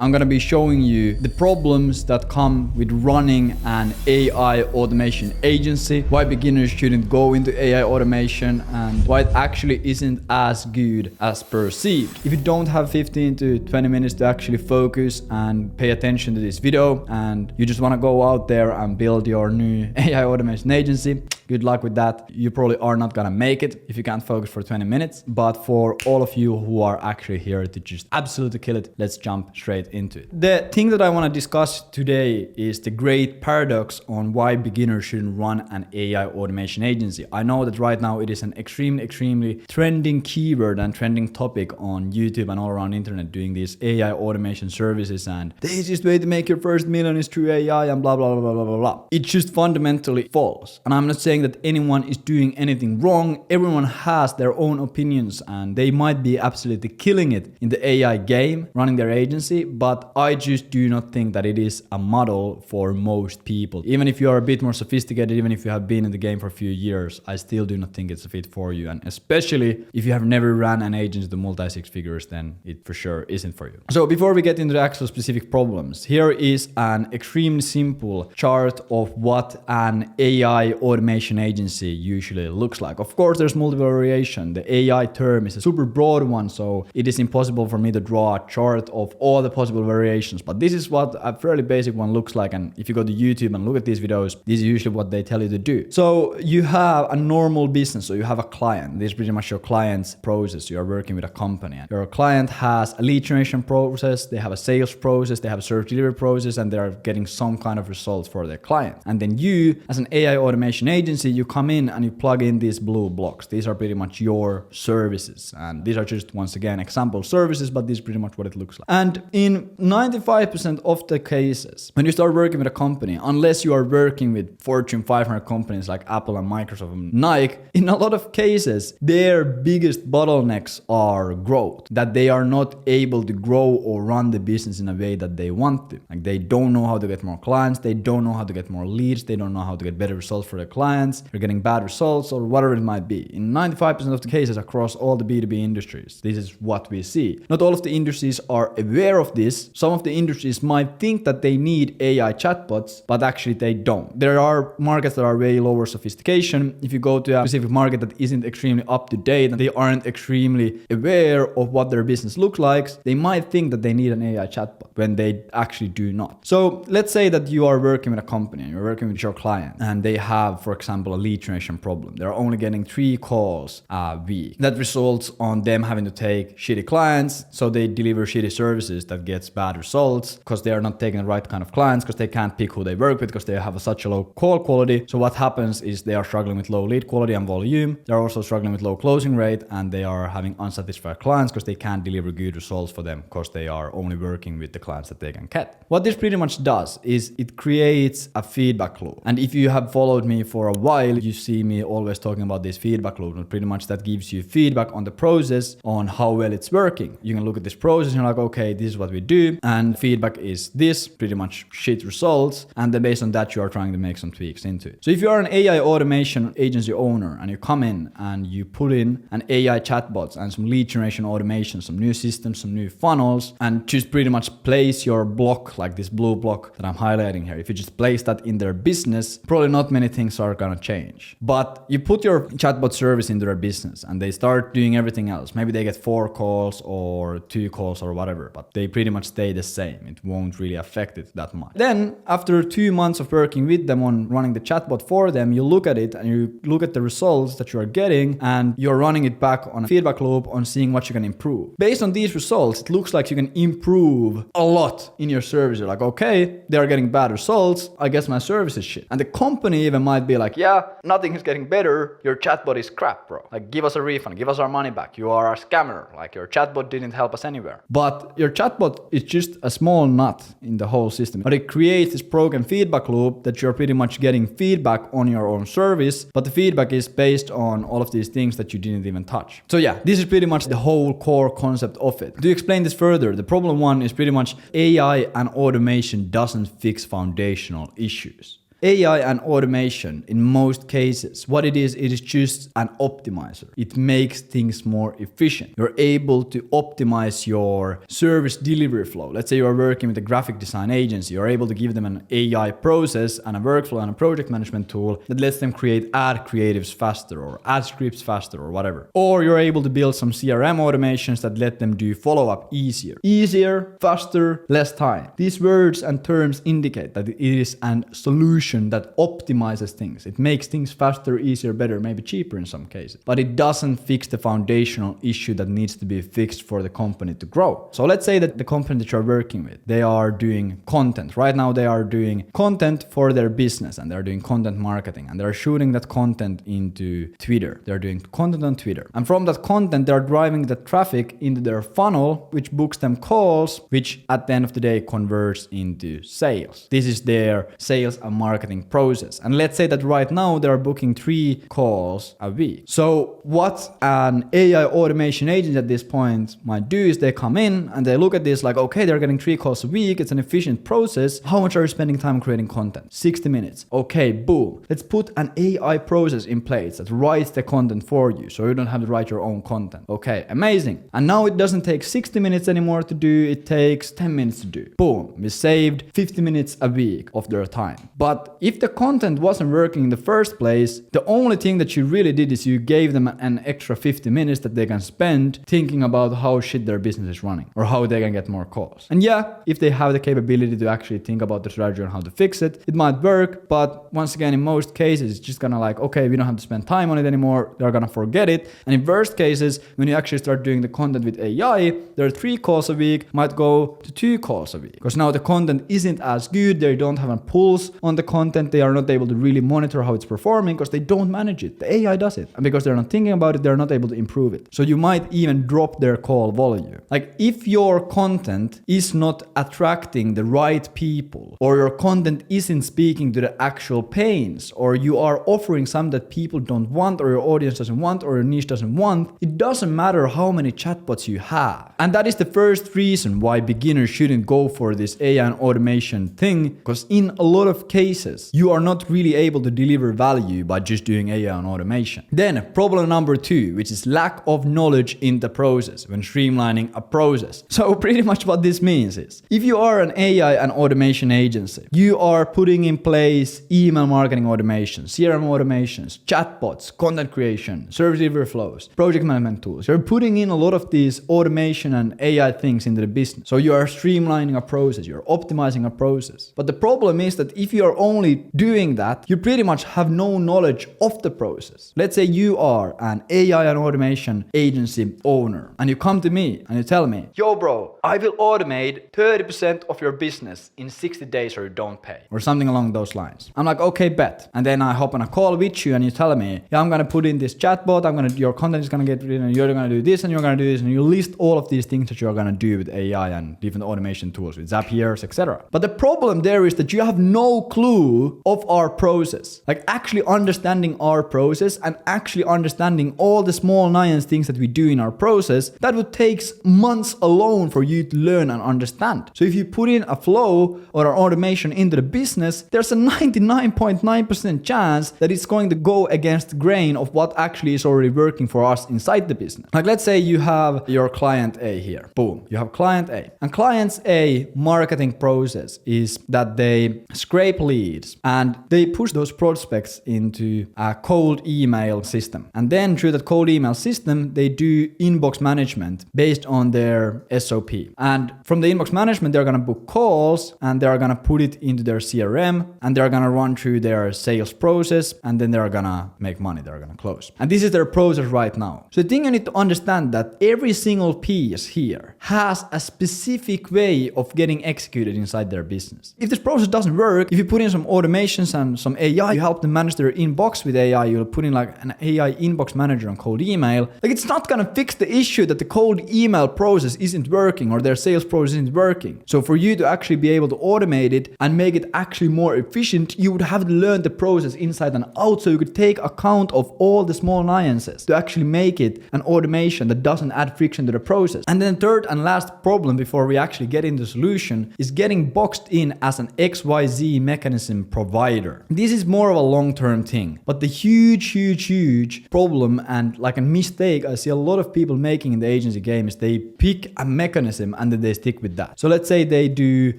I'm gonna be showing you the problems that come with running an AI automation agency, why beginners shouldn't go into AI automation, and why it actually isn't as good as perceived. If you don't have 15 to 20 minutes to actually focus and pay attention to this video, and you just wanna go out there and build your new AI automation agency, good luck with that. You probably are not gonna make it if you can't focus for 20 minutes. But for all of you who are actually here to just absolutely kill it, let's jump straight into it. The thing that I wanna discuss today is the great paradox on why beginners shouldn't run an AI automation agency. I know that right now it is an extremely trending keyword and trending topic on YouTube and all around internet, doing these AI automation services, and the easiest way to make your first million is through AI and blah blah blah blah blah blah. It's just fundamentally false. And I'm not saying that anyone is doing anything wrong. Everyone has their own opinions and they might be absolutely killing it in the AI game, running their agency, but I just do not think that it is a model for most people. Even if you are a bit more sophisticated, even if you have been in the game for a few years, I still do not think it's a fit for you. And especially if you have never ran an agency to multi-six figures, then it for sure isn't for you. So before we get into the actual specific problems, here is an extremely simple chart of what an AI automation agency usually looks like. Of course, there's multiple variation. The AI term is a super broad one, so it is impossible for me to draw a chart of all the possible variations. But this is what a fairly basic one looks like. And if you go to YouTube and look at these videos, this is usually what they tell you to do. So you have a normal business. So you have a client. This is pretty much your client's process. You are working with a company. Your client has a lead generation process. They have a sales process. They have a service delivery process, and they are getting some kind of results for their client. And then you, as an AI automation agency, you come in and you plug in these blue blocks. These are pretty much your services. And these are just, once again, example services, but this is pretty much what it looks like. And in 95% of the cases, when you start working with a company, unless you are working with Fortune 500 companies like Apple and Microsoft and Nike, in a lot of cases, their biggest bottlenecks are growth, that they are not able to grow or run the business in a way that they want to. Like, they don't know how to get more clients, they don't know how to get more leads, they don't know how to get better results for their clients, you're getting bad results, or whatever it might be. In 95% of the cases across all the B2B industries, this is what we see. Not all of the industries are aware of this. Some of the industries might think that they need AI chatbots, but actually they don't. There are markets that are way lower sophistication. If you go to a specific market that isn't extremely up to date and they aren't extremely aware of what their business looks like, they might think that they need an AI chatbot when they actually do not. So let's say that you are working with a company and you're working with your client and they have, for example, a lead generation problem. They're only getting 3 calls a week. That results on them having to take shitty clients, so they deliver shitty services that gets bad results because they are not taking the right kind of clients, because they can't pick who they work with, because they have such a low call quality. So what happens is they are struggling with low lead quality and volume. They're also struggling with low closing rate, and they are having unsatisfied clients because they can't deliver good results for them because they are only working with the clients that they can get. What this pretty much does is it creates a feedback loop. And if you have followed me for a while, you see me always talking about this feedback loop, and pretty much that gives you feedback on the process, on how well it's working. You can look at this process and you're like, okay, this is what we do, and feedback is this, pretty much shit results, and then based on that you are trying to make some tweaks into it. So if you are an AI automation agency owner and you come in and you put in an AI chatbots and some lead generation automation, some new systems, some new funnels, and just pretty much place your block, like this blue block that I'm highlighting here, if you just place that in their business, probably not many things are gonna change. But you put your chatbot service into their business and they start doing everything else. Maybe they get 4 calls or 2 calls or whatever, but they pretty much stay the same. It won't really affect it that much. Then after 2 months of working with them on running the chatbot for them, you look at it and you look at the results that you are getting, and you're running it back on a feedback loop on seeing what you can improve. Based on these results, it looks like you can improve a lot in your service. You're like, okay, they are getting bad results, I guess my service is shit. And the company even might be like, yeah, nothing is getting better, your chatbot is crap, bro. Like, give us a refund, give us our money back. You are a scammer. Like, your chatbot didn't help us anywhere. But your chatbot is just a small nut in the whole system. But it creates this broken feedback loop that you're pretty much getting feedback on your own service, but the feedback is based on all of these things that you didn't even touch. So yeah, this is pretty much the whole core concept of it. To explain this further, the problem one is pretty much AI and automation doesn't fix foundational issues. AI and automation, in most cases, what it is just an optimizer. It makes things more efficient. You're able to optimize your service delivery flow. Let's say you are working with a graphic design agency. You're able to give them an AI process and a workflow and a project management tool that lets them create ad creatives faster or ad scripts faster or whatever. Or you're able to build some CRM automations that let them do follow-up easier. Easier, faster, less time. These words and terms indicate that it is a solution that optimizes things. It makes things faster, easier, better, maybe cheaper in some cases. But it doesn't fix the foundational issue that needs to be fixed for the company to grow. So let's say that the company that you're working with, they are doing content. Right now they are doing content for their business and they're doing content marketing and they're shooting that content into Twitter. They're doing content on Twitter. And from that content, they're driving the traffic into their funnel, which books them calls, which at the end of the day converts into sales. This is their sales and marketing process. And let's say that right now they're booking 3 calls a week. So what an AI automation agent at this point might do is they come in and they look at this like, okay, they're getting 3 calls a week. It's an efficient process. How much are you spending time creating content? 60 minutes. Okay, boom. Let's put an AI process in place that writes the content for you so you don't have to write your own content. Okay, amazing. And now it doesn't take 60 minutes anymore to do. It takes 10 minutes to do. Boom. We saved 50 minutes a week of their time. But if the content wasn't working in the first place, the only thing that you really did is you gave them an extra 50 minutes that they can spend thinking about how shit their business is running or how they can get more calls. And yeah, if they have the capability to actually think about the strategy on how to fix it, it might work. But once again, in most cases, it's just gonna like, okay, we don't have to spend time on it anymore. They're gonna forget it. And in worst cases, when you actually start doing the content with AI, there are 3 calls a week, might go to 2 calls a week. Because now the content isn't as good. They don't have a pulse on the content. They are not able to really monitor how it's performing because they don't manage it. The AI does it. And because they're not thinking about it, they're not able to improve it. So you might even drop their call volume. Like if your content is not attracting the right people, or your content isn't speaking to the actual pains, or you are offering something that people don't want, or your audience doesn't want, or your niche doesn't want, it doesn't matter how many chatbots you have. And that is the first reason why beginners shouldn't go for this AI and automation thing, because in a lot of cases, you are not really able to deliver value by just doing AI and automation. Then problem number 2, which is lack of knowledge in the process when streamlining a process. So pretty much what this means is, if you are an AI and automation agency, you are putting in place email marketing automations, CRM automations, chatbots, content creation, service delivery flows, project management tools. You're putting in a lot of these automation and AI things into the business. So you are streamlining a process, you're optimizing a process. But the problem is that if you are only doing that, you pretty much have no knowledge of the process. Let's say you are an AI and automation agency owner and you come to me and you tell me, yo bro, I will automate 30% of your business in 60 days or you don't pay, or something along those lines. I'm like, okay, bet. And then I hop on a call with you and you tell me, yeah, I'm gonna put in this chatbot, your content is gonna get written, you're gonna do this and you're gonna do this, and you list all of these things that you're gonna do with AI and different automation tools with Zapier's, etc. But the problem there is that you have no clue of our process. Like actually understanding our process and actually understanding all the small nuance things that we do in our process, that would take months alone for you to learn and understand. So if you put in a flow or an automation into the business, there's a 99.9% chance that it's going to go against the grain of what actually is already working for us inside the business. Like let's say you have your client A here. Boom. You have client A. And client A marketing process is that they scrape leads and they push those prospects into a cold email system. And then through that cold email system, they do inbox management based on their SOP. And from the inbox management, they're going to book calls and they're going to put it into their CRM and they're going to run through their sales process and then they're going to make money. They're going to close. And this is their process right now. So the thing you need to understand that every single piece here has a specific way of getting executed inside their business. If this process doesn't work, if you put in some automations and some AI, you help them manage their inbox with AI, you'll put in like an AI inbox manager on cold email. Like it's not going to fix the issue that the cold email process isn't working or their sales process isn't working. So for you to actually be able to automate it and make it actually more efficient, you would have to learn the process inside and out so you could take account of all the small nuances to actually make it an automation that doesn't add friction to the process. And then third and last problem before we actually get into the solution is getting boxed in as an XYZ mechanism mechanism provider. This is more of a long-term thing, but the huge problem and like a mistake I see a lot of people making in the agency game is they pick a mechanism and then they stick with that. So let's say they do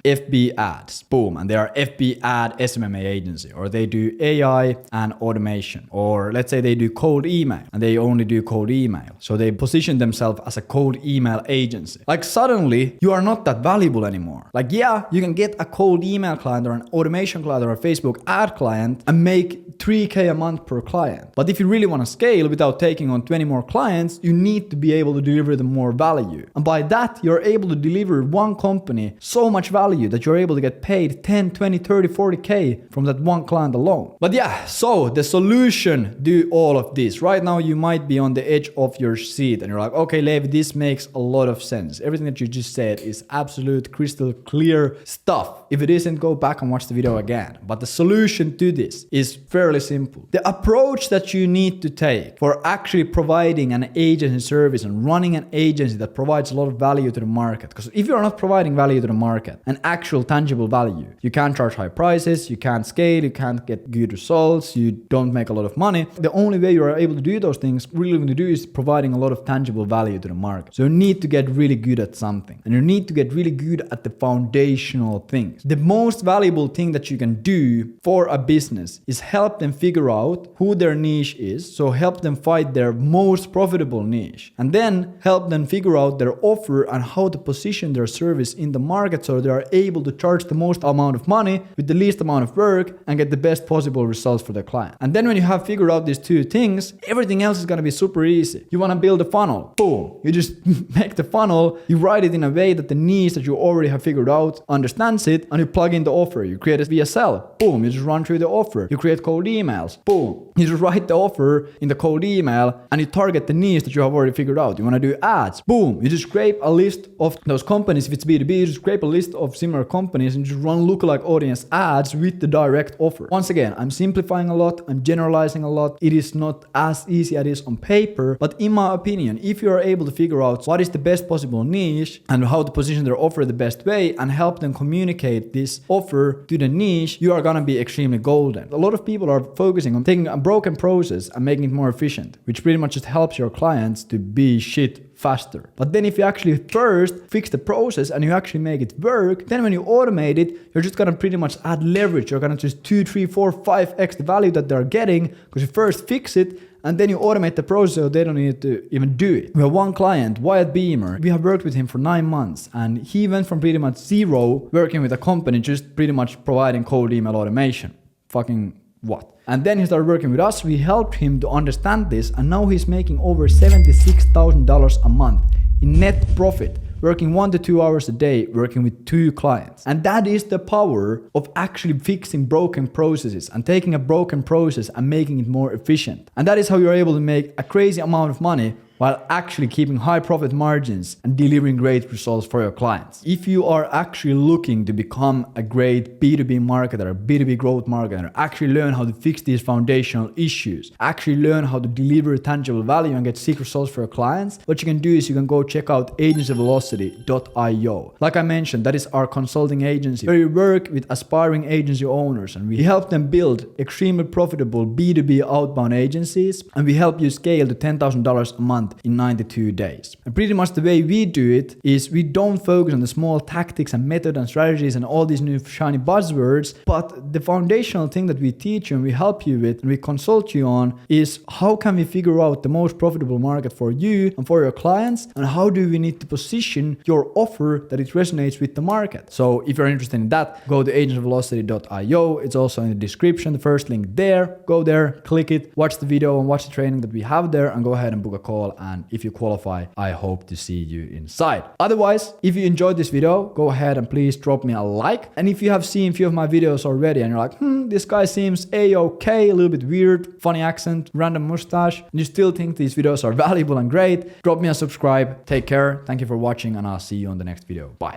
FB ads, boom, and they are FB ad SMMA agency, or they do AI and automation, or let's say they do cold email and they only do cold email. So they position themselves as a cold email agency. Like suddenly you are not that valuable anymore. Like yeah, you can get a cold email client or an automation client or a Facebook ad client and make 3K a month per client. But if you really want to scale without taking on 20 more clients, you need to be able to deliver them more value. And by that, you're able to deliver one company so much value that you're able to get paid 10, 20, 30, 40K from that one client alone. But yeah, so the solution do all of this. Right now, you might be on the edge of your seat and you're like, okay, Levi, this makes a lot of sense. Everything that you just said is absolute crystal clear stuff. If it isn't, go back and watch the video again. But the solution to this is fairly simple. The approach that you need to take for actually providing an agency service and running an agency that provides a lot of value to the market. Because if you're not providing value to the market, an actual tangible value, you can't charge high prices, you can't scale, you can't get good results, you don't make a lot of money. The only way you are able to do those things, really going to do is providing a lot of tangible value to the market. So you need to get really good at something. And you need to get really good at the foundational things. The most valuable thing that you can do for a business is help them figure out who their niche is. So help them find their most profitable niche. And then help them figure out their offer and how to position their service in the market so they are able to charge the most amount of money with the least amount of work and get the best possible results for their client. And then when you have figured out these two things, everything else is going to be super easy. You want to build a funnel. Boom. You just make the funnel. You write it in a way that the niche that you already have figured out understands it, and you plug in the offer. You create a VSL. Boom. You just run through the offer. You create cold emails. Boom. You just write the offer in the cold email and you target the niche that you have already figured out. You want to do ads. Boom. You just scrape a list of those companies. If it's B2B, you just scrape a list of similar companies and just run lookalike audience ads with the direct offer. Once again, I'm simplifying a lot. I'm generalizing a lot. It is not as easy as it is on paper, but in my opinion, if you are able to figure out what is the best possible niche and how to position their offer the best way and help them communicate this offer to the niche, you are going to be extremely golden. A lot of people are focusing on taking a broken process and making it more efficient, which pretty much just helps your clients to be shit faster. But then if you actually first fix the process and you actually make it work, then when you automate it, you're just gonna pretty much add leverage. You're gonna just 2, 3, 4, 5x the value that they're getting because you first fix it and then you automate the process so they don't need to even do it. We have one client, Wyatt Beamer. We have worked with him for 9 months and he went from pretty much zero working with a company just pretty much providing cold email automation. Fucking what? And then he started working with us. We helped him to understand this and now he's making over $76,000 a month in net profit, working 1 to 2 hours a day, working with 2 clients. And that is the power of actually fixing broken processes and taking a broken process and making it more efficient. And that is how you're able to make a crazy amount of money while actually keeping high profit margins and delivering great results for your clients. If you are actually looking to become a great B2B marketer, B2B growth marketer, actually learn how to fix these foundational issues, actually learn how to deliver tangible value and get sick results for your clients, what you can do is you can go check out agencyvelocity.io. Like I mentioned, that is our consulting agency where we work with aspiring agency owners and we help them build extremely profitable B2B outbound agencies and we help you scale to $10,000 a month in 92 days. And pretty much the way we do it is we don't focus on the small tactics and method and strategies and all these new shiny buzzwords, but the foundational thing that we teach you and we help you with and we consult you on is how can we figure out the most profitable market for you and for your clients and how do we need to position your offer that it resonates with the market. So if you're interested in that, go to agencyvelocity.io. It's also in the description, the first link there. Go there, click it, watch the video and watch the training that we have there and go ahead and book a call. And if you qualify, I hope to see you inside. Otherwise, if you enjoyed this video, go ahead and please drop me a like. And if you have seen a few of my videos already and you're like, this guy seems a-okay, a little bit weird, funny accent, random mustache, and you still think these videos are valuable and great, drop me a subscribe. Take care. Thank you for watching and I'll see you on the next video. Bye.